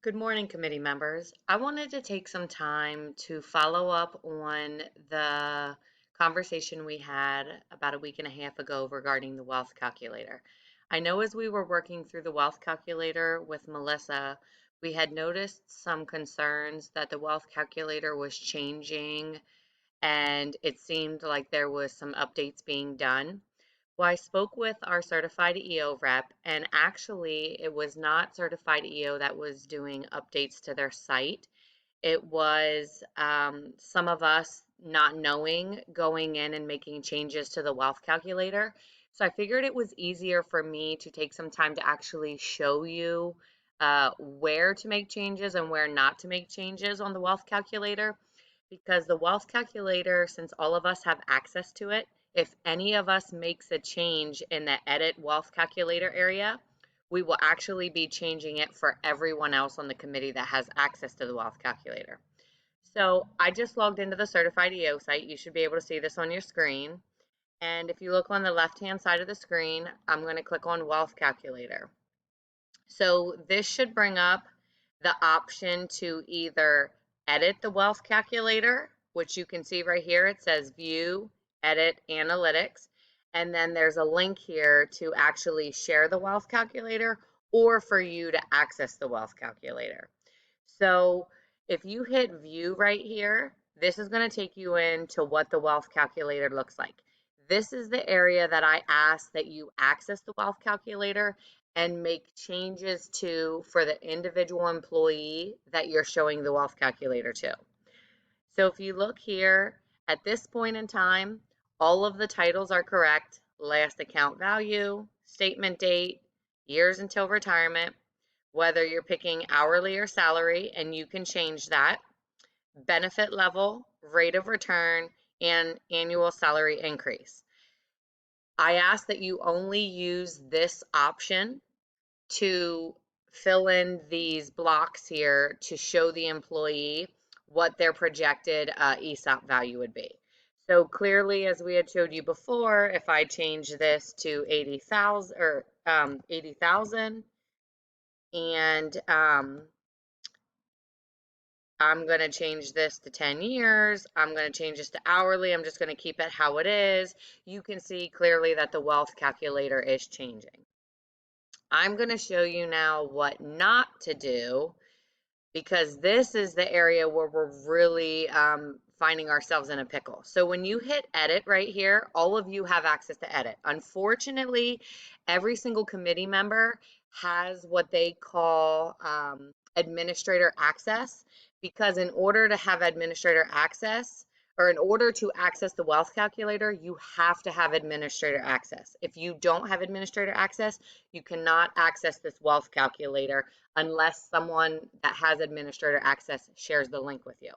Good morning, committee members. I wanted to take some time to follow up on the conversation we had about a week and a half ago regarding the wealth calculator. I know as we were working through the wealth calculator with Melissa, we had noticed some concerns that the wealth calculator was changing and it seemed like there was some updates being done. Well, I spoke with our certified EO rep, and actually, it was not certified EO that was doing updates to their site. It was some of us not knowing, going in and making changes to the wealth calculator. So I figured it was easier for me to take some time to actually show you where to make changes and where not to make changes on the wealth calculator. Because the wealth calculator, since all of us have access to it, if any of us makes a change in the edit wealth calculator area, we will actually be changing it for everyone else on the committee that has access to the wealth calculator. So I just logged into the certified EO site. You should be able to see this on your screen. And if you look on the left-hand side of the screen, I'm going to click on wealth calculator. So this should bring up the option to either edit the wealth calculator, which you can see right here. It says view, edit, analytics. And then there's a link here to actually share the wealth calculator or for you to access the wealth calculator. So if you hit view right here, this is going to take you into what the wealth calculator looks like. This is the area that I ask that you access the wealth calculator and make changes to for the individual employee that you're showing the wealth calculator to. So if you look here, at this point in time, all of the titles are correct. Last account value, statement date, years until retirement, whether you're picking hourly or salary, and you can change that, benefit level, rate of return, and annual salary increase. I ask that you only use this option to fill in these blocks here to show the employee what their projected ESOP value would be. So clearly, as we had showed you before, if I change this to 80,000 or 80,000 and I'm going to change this to 10 years. I'm going to change this to hourly. I'm just going to keep it how it is. You can see clearly that the wealth calculator is changing. I'm going to show you now what not to do because this is the area where we're really finding ourselves in a pickle. So when you hit edit right here, all of you have access to edit. Unfortunately, every single committee member has what they call administrator access because in order to have administrator access, or in order to access the wealth calculator, you have to have administrator access. If you don't have administrator access, you cannot access this wealth calculator unless someone that has administrator access shares the link with you.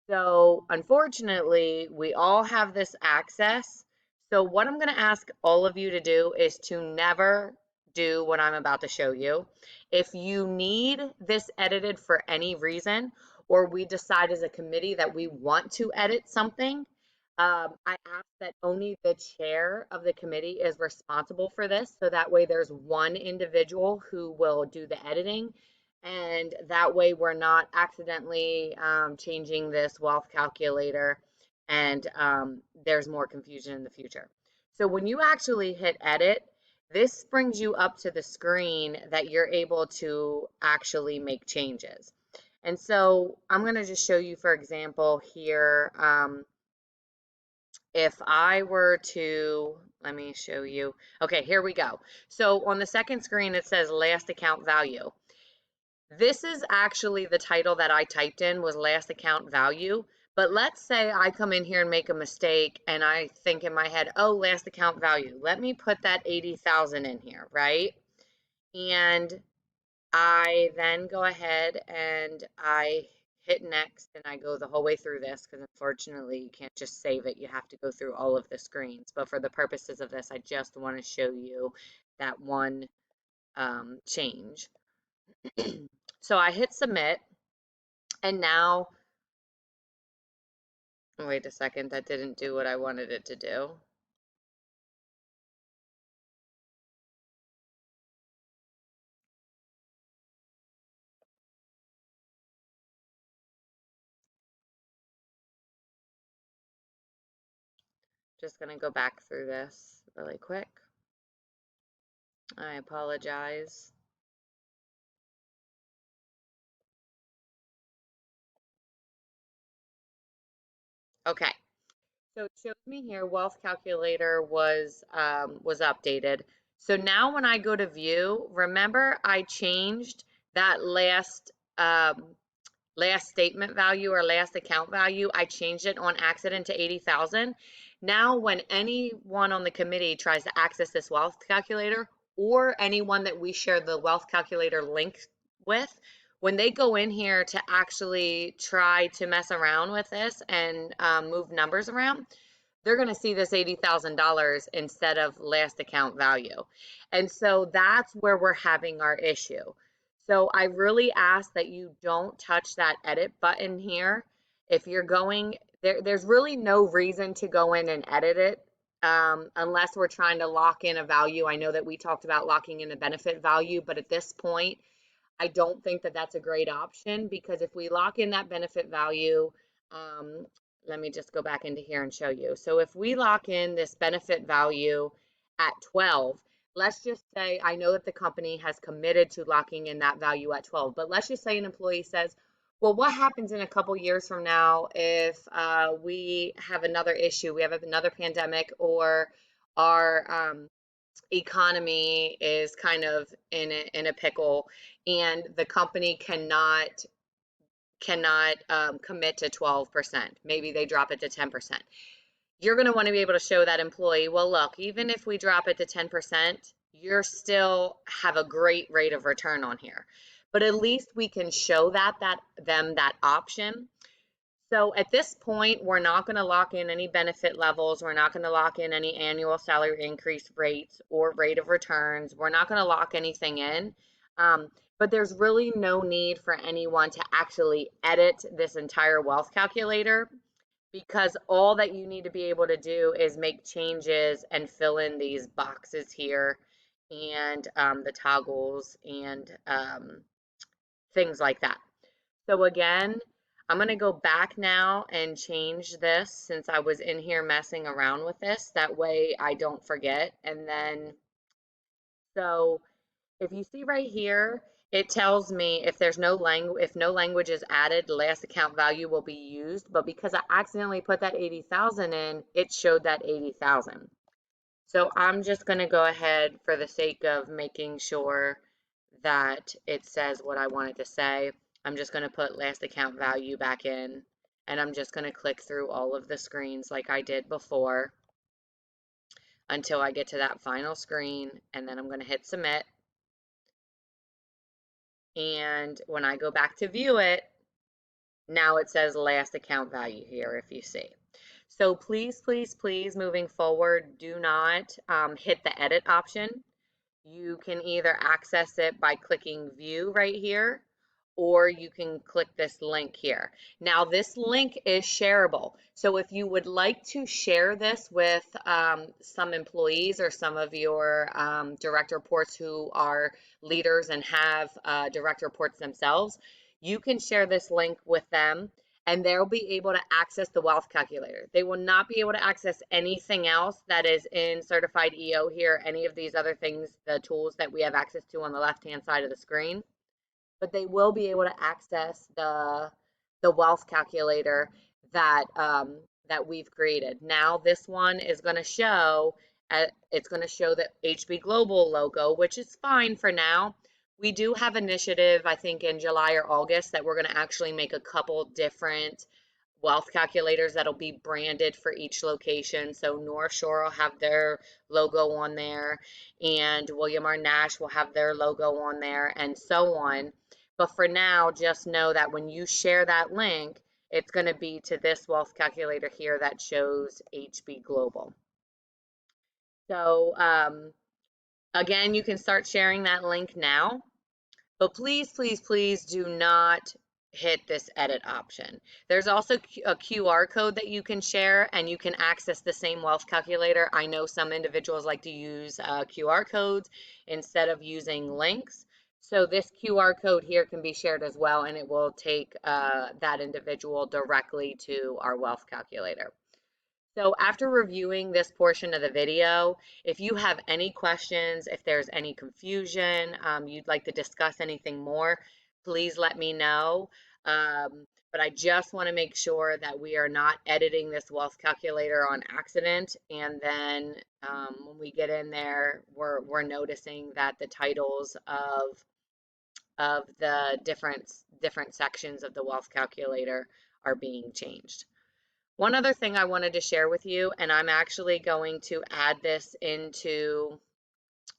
So unfortunately, we all have this access. So what I'm going to ask all of you to do is to never do what I'm about to show you. If you need this edited for any reason, or we decide as a committee that we want to edit something, I ask that only the chair of the committee is responsible for this. So that way there's one individual who will do the editing and that way we're not accidentally changing this wealth calculator and there's more confusion in the future. So when you actually hit edit, this brings you up to the screen that you're able to actually make changes. And so I'm going to just show you, for example, here, if I were to, let me show you. Okay, here we go. So on the second screen, it says last account value. This is actually the title that I typed in was last account value. But let's say I come in here and make a mistake and I think in my head, oh, last account value. Let me put that 80,000 in here, right? And I then go ahead and I hit next and I go the whole way through this because unfortunately you can't just save it. You have to go through all of the screens. But for the purposes of this, I just want to show you that one change. So I hit submit. And now, wait a second, that didn't do what I wanted it to do. Just going to go back through this really quick. I apologize. Okay, so it shows me here wealth calculator was updated. So now when I go to view, remember I changed that last statement value or last account value, I changed it on accident to 80,000. Now, when anyone on the committee tries to access this wealth calculator or anyone that we share the wealth calculator link with, when they go in here to actually try to mess around with this and move numbers around, they're going to see this $80,000 instead of last account value. And so that's where we're having our issue. So I really ask that you don't touch that edit button here. If you're going, there's really no reason to go in and edit it unless we're trying to lock in a value. I know that we talked about locking in a benefit value, but at this point, I don't think that that's a great option because if we lock in that benefit value, um, let me just go back into here and show you. So if we lock in this benefit value at 12, let's just say, I know that the company has committed to locking in that value at 12, but let's just say an employee says, well, what happens in a couple years from now if we have another issue, we have another pandemic, or our economy is kind of in a pickle and the company cannot commit to 12%. Maybe they drop it to 10%. You're going to want to be able to show that employee, well, look, even if we drop it to 10%, you're still have a great rate of return on here. But at least we can show them that option. So at this point, we're not going to lock in any benefit levels. We're not going to lock in any annual salary increase rates or rate of returns. We're not going to lock anything in. But there's really no need for anyone to actually edit this entire wealth calculator because all that you need to be able to do is make changes and fill in these boxes here and the toggles and things like that. So again, I'm going to go back now and change this since I was in here messing around with this. That way I don't forget. And then, so if you see right here, it tells me if no language is added, the last account value will be used. But because I accidentally put that 80,000 in, it showed that 80,000. So I'm just going to go ahead for the sake of making sure that it says what I want it to say. I'm just going to put last account value back in, and I'm just going to click through all of the screens like I did before until I get to that final screen, and then I'm going to hit submit. And when I go back to view it, now it says last account value here, if you see. So please, please, please, moving forward, do not hit the edit option. You can either access it by clicking view right here, or you can click this link here. Now this link is shareable. So if you would like to share this with some employees or some of your direct reports who are leaders and have direct reports themselves, you can share this link with them and they'll be able to access the wealth calculator. They will not be able to access anything else that is in certified EO here, any of these other things, the tools that we have access to on the left-hand side of the screen, but they will be able to access the wealth calculator that we've created. Now this one is going to show it's going to show the HB Global logo, which is fine for now. We do have initiative, I think in July or August, that we're going to actually make a couple different wealth calculators that'll be branded for each location. So North Shore will have their logo on there, and William R. Nash will have their logo on there, and so on. But for now, just know that when you share that link, it's going to be to this wealth calculator here that shows HB Global. So again, you can start sharing that link now. But please, please, please do not hit this edit option. There's also a QR code that you can share and you can access the same wealth calculator. I know some individuals like to use QR codes instead of using links. So this QR code here can be shared as well and it will take that individual directly to our wealth calculator. So after reviewing this portion of the video, if you have any questions, if there's any confusion, you'd like to discuss anything more, please let me know. But I just want to make sure that we are not editing this wealth calculator on accident. And then when we get in there, we're noticing that the titles of the different sections of the wealth calculator are being changed. One other thing I wanted to share with you, and I'm actually going to add this into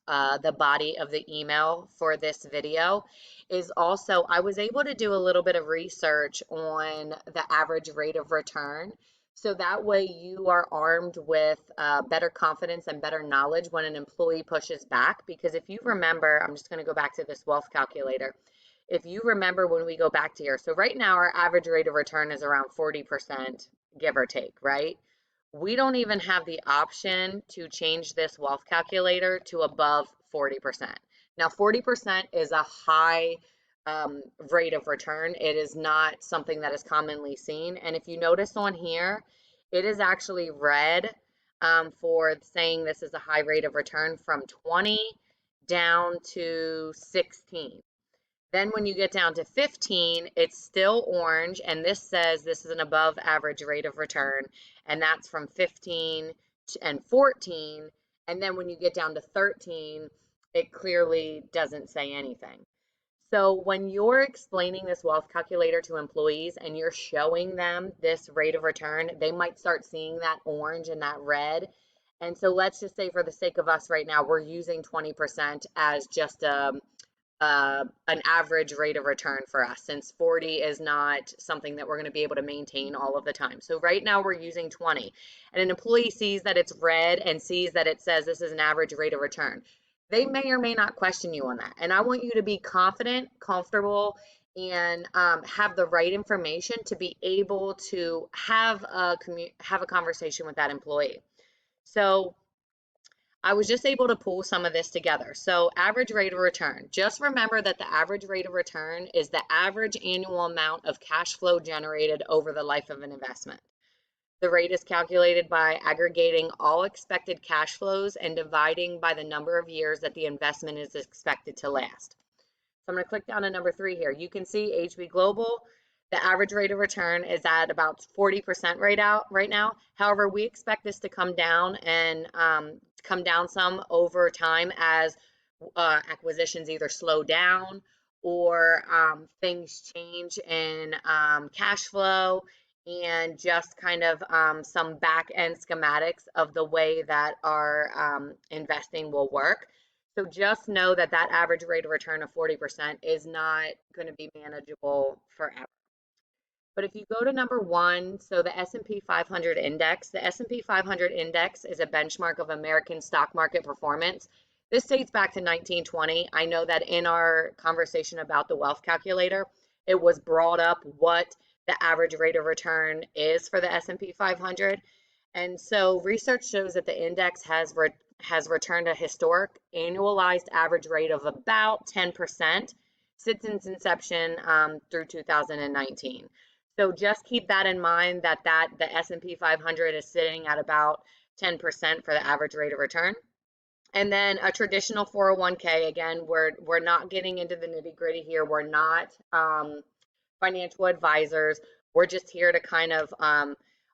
the body of the email for this video, is also I was able to do a little bit of research on the average rate of return. So that way you are armed with better confidence and better knowledge when an employee pushes back. Because if you remember, I'm just going to go back to this wealth calculator. If you remember when we go back to here, so right now our average rate of return is around 40%, give or take, right? We don't even have the option to change this wealth calculator to above 40%. Now, 40% is a high rate of return. It is not something that is commonly seen. And if you notice on here, it is actually red for saying this is a high rate of return from 20 down to 16. Then when you get down to 15, it's still orange, and this says this is an above average rate of return, and that's from 15 and 14. And then when you get down to 13, it clearly doesn't say anything. So when you're explaining this wealth calculator to employees and you're showing them this rate of return, they might start seeing that orange and that red. And so let's just say for the sake of us right now, we're using 20% as just an average rate of return for us, since 40 is not something that we're going to be able to maintain all of the time. So right now we're using 20, and an employee sees that it's red and sees that it says this is an average rate of return. They may or may not question you on that. And I want you to be confident, comfortable, and have the right information to be able to have a conversation with that employee. So I was just able to pull some of this together. So average rate of return. Just remember that the average rate of return is the average annual amount of cash flow generated over the life of an investment. The rate is calculated by aggregating all expected cash flows and dividing by the number of years that the investment is expected to last. So I'm going to click down to number 3 here. You can see HB Global, the average rate of return is at about 40% right now. However, we expect this to come down and come down some over time as acquisitions either slow down or things change in cash flow and just kind of some back end schematics of the way that our investing will work. So just know that that average rate of return of 40% is not going to be manageable forever. But if you go to number 1, so the S&P 500 index, the S&P 500 index is a benchmark of American stock market performance. This dates back to 1920. I know that in our conversation about the wealth calculator, it was brought up what the average rate of return is for the S&P 500. And so research shows that the index has returned a historic annualized average rate of about 10% since its inception through 2019. So just keep that in mind that the S&P 500 is sitting at about 10% for the average rate of return. And then a traditional 401k, again, we're not getting into the nitty gritty here. We're not financial advisors. We're just here to kind of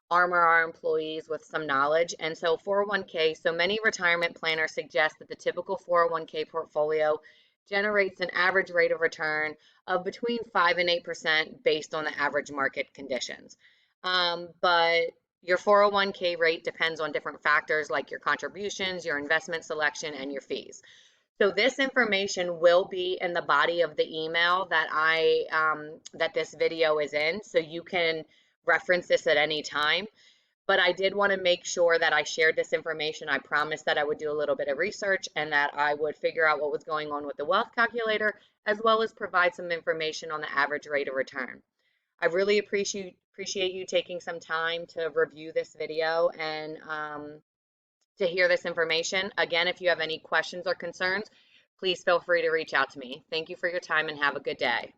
armor our employees with some knowledge. And so 401k, so many retirement planners suggest that the typical 401k portfolio generates an average rate of return of between 5 and 8% based on the average market conditions. But your 401k rate depends on different factors like your contributions, your investment selection, and your fees. So this information will be in the body of the email that that this video is in, so you can reference this at any time. But I did want to make sure that I shared this information. I promised that I would do a little bit of research and that I would figure out what was going on with the wealth calculator, as well as provide some information on the average rate of return. I really appreciate you taking some time to review this video and to hear this information. Again, if you have any questions or concerns, please feel free to reach out to me. Thank you for your time and have a good day.